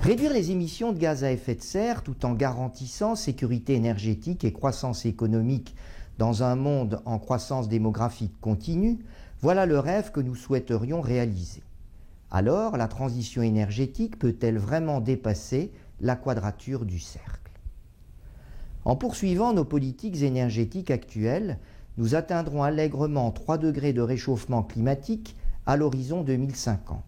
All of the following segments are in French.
Réduire les émissions de gaz à effet de serre tout en garantissant sécurité énergétique et croissance économique dans un monde en croissance démographique continue, voilà le rêve que nous souhaiterions réaliser. Alors, la transition énergétique peut-elle vraiment dépasser la quadrature du cercle? En poursuivant nos politiques énergétiques actuelles, nous atteindrons allègrement 3 degrés de réchauffement climatique à l'horizon 2050.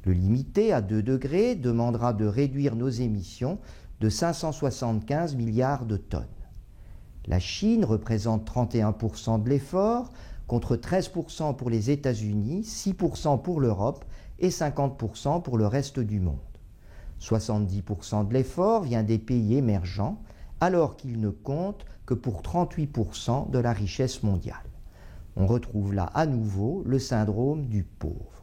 Le limiter à 2 degrés demandera de réduire nos émissions de 575 milliards de tonnes. La Chine représente 31% de l'effort, contre 13% pour les États-Unis, 6% pour l'Europe et 50% pour le reste du monde. 70% de l'effort vient des pays émergents, alors qu'ils ne comptent que pour 38% de la richesse mondiale. On retrouve là à nouveau le syndrome du pauvre.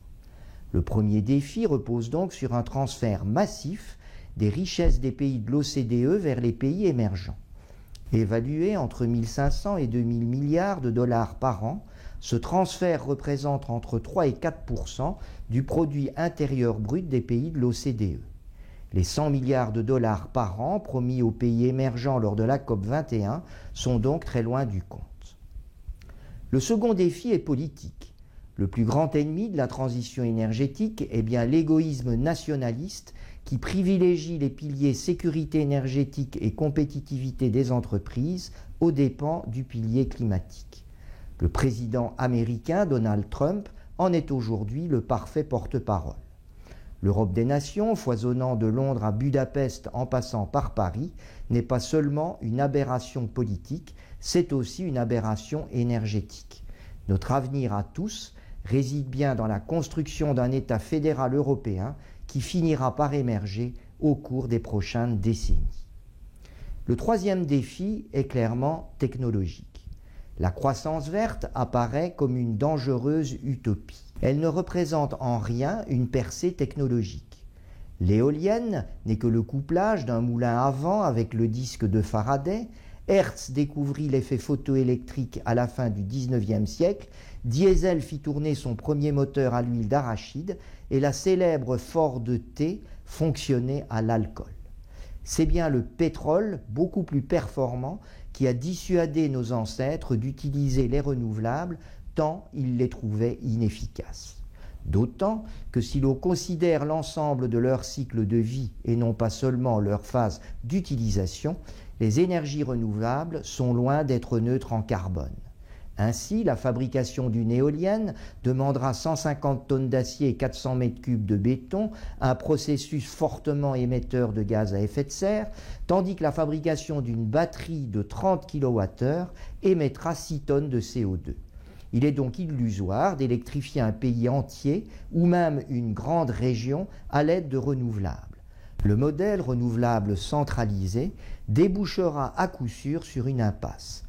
Le premier défi repose donc sur un transfert massif des richesses des pays de l'OCDE vers les pays émergents. Évalué entre 1 500 et 2 000 milliards de dollars par an, ce transfert représente entre 3 et 4% du produit intérieur brut des pays de l'OCDE. Les 100 milliards de dollars par an promis aux pays émergents lors de la COP21 sont donc très loin du compte. Le second défi est politique. Le plus grand ennemi de la transition énergétique est bien l'égoïsme nationaliste qui privilégie les piliers sécurité énergétique et compétitivité des entreprises aux dépens du pilier climatique. Le président américain Donald Trump en est aujourd'hui le parfait porte-parole. L'Europe des nations, foisonnant de Londres à Budapest en passant par Paris, n'est pas seulement une aberration politique, c'est aussi une aberration énergétique. Notre avenir à tous réside bien dans la construction d'un État fédéral européen qui finira par émerger au cours des prochaines décennies. Le troisième défi est clairement technologique. La croissance verte apparaît comme une dangereuse utopie. Elle ne représente en rien une percée technologique. L'éolienne n'est que le couplage d'un moulin à vent avec le disque de Faraday. Hertz découvrit l'effet photoélectrique à la fin du XIXe siècle, Diesel fit tourner son premier moteur à l'huile d'arachide et la célèbre Ford T fonctionnait à l'alcool. C'est bien le pétrole, beaucoup plus performant, qui a dissuadé nos ancêtres d'utiliser les renouvelables tant ils les trouvaient inefficaces. D'autant que si l'on considère l'ensemble de leur cycle de vie et non pas seulement leur phase d'utilisation, les énergies renouvelables sont loin d'être neutres en carbone. Ainsi, la fabrication d'une éolienne demandera 150 tonnes d'acier et 400 mètres cubes de béton, un processus fortement émetteur de gaz à effet de serre, tandis que la fabrication d'une batterie de 30 kWh émettra 6 tonnes de CO2. Il est donc illusoire d'électrifier un pays entier ou même une grande région à l'aide de renouvelables. Le modèle renouvelable centralisé débouchera à coup sûr sur une impasse.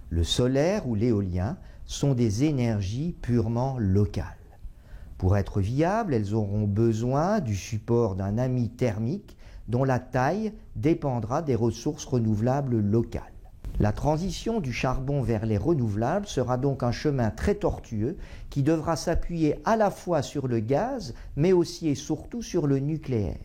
Le solaire ou l'éolien sont des énergies purement locales. Pour être viables, elles auront besoin du support d'un ami thermique dont la taille dépendra des ressources renouvelables locales. La transition du charbon vers les renouvelables sera donc un chemin très tortueux qui devra s'appuyer à la fois sur le gaz, mais aussi et surtout sur le nucléaire.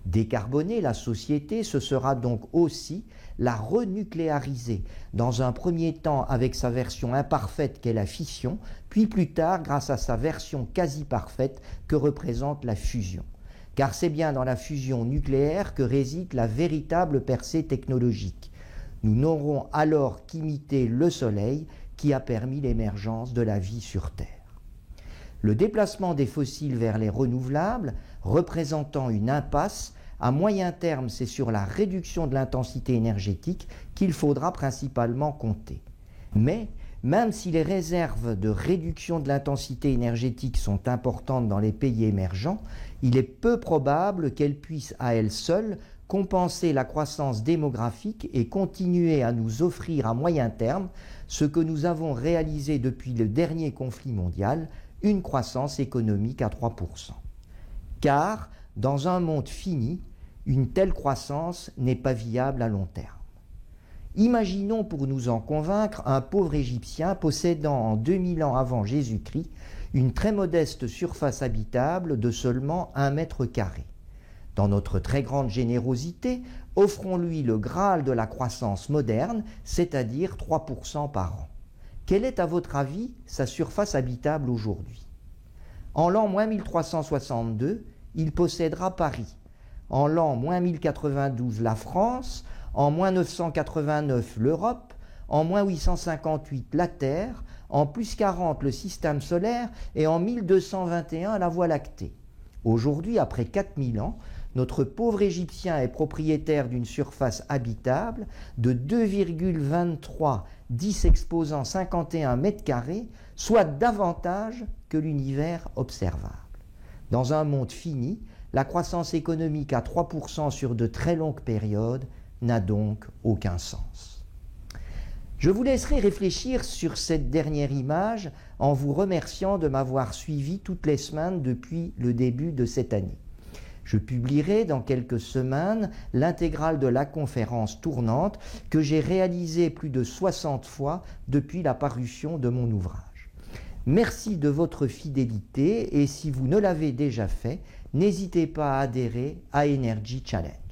Décarboner la société, ce sera donc aussi la renucléariser, dans un premier temps avec sa version imparfaite qu'est la fission, puis plus tard grâce à sa version quasi parfaite que représente la fusion. Car c'est bien dans la fusion nucléaire que réside la véritable percée technologique. Nous n'aurons alors qu'imiter le Soleil qui a permis l'émergence de la vie sur Terre. Le déplacement des fossiles vers les renouvelables, représentant une impasse, à moyen terme, c'est sur la réduction de l'intensité énergétique qu'il faudra principalement compter. Mais, même si les réserves de réduction de l'intensité énergétique sont importantes dans les pays émergents, il est peu probable qu'elles puissent à elles seules compenser la croissance démographique et continuer à nous offrir à moyen terme ce que nous avons réalisé depuis le dernier conflit mondial, une croissance économique à 3%. Car, dans un monde fini, une telle croissance n'est pas viable à long terme. Imaginons pour nous en convaincre un pauvre Égyptien possédant en 2000 ans avant Jésus-Christ une très modeste surface habitable de seulement 1 mètre carré. Dans notre très grande générosité, offrons-lui le Graal de la croissance moderne, c'est-à-dire 3% par an. Quelle est à votre avis sa surface habitable aujourd'hui? En l'an 1362, il possédera Paris. En l'an 1092, la France. En 989, l'Europe. En 858, la Terre. En plus 40, le système solaire. Et en 1221, la Voie lactée. Aujourd'hui, après 4000 ans, notre pauvre Égyptien est propriétaire d'une surface habitable de 2,23 10 exposant 51 mètres carrés, soit davantage que l'univers observable. Dans un monde fini, la croissance économique à 3% sur de très longues périodes n'a donc aucun sens. Je vous laisserai réfléchir sur cette dernière image en vous remerciant de m'avoir suivi toutes les semaines depuis le début de cette année. Je publierai dans quelques semaines l'intégrale de la conférence tournante que j'ai réalisée plus de 60 fois depuis la parution de mon ouvrage. Merci de votre fidélité et si vous ne l'avez déjà fait, n'hésitez pas à adhérer à Energy Challenge.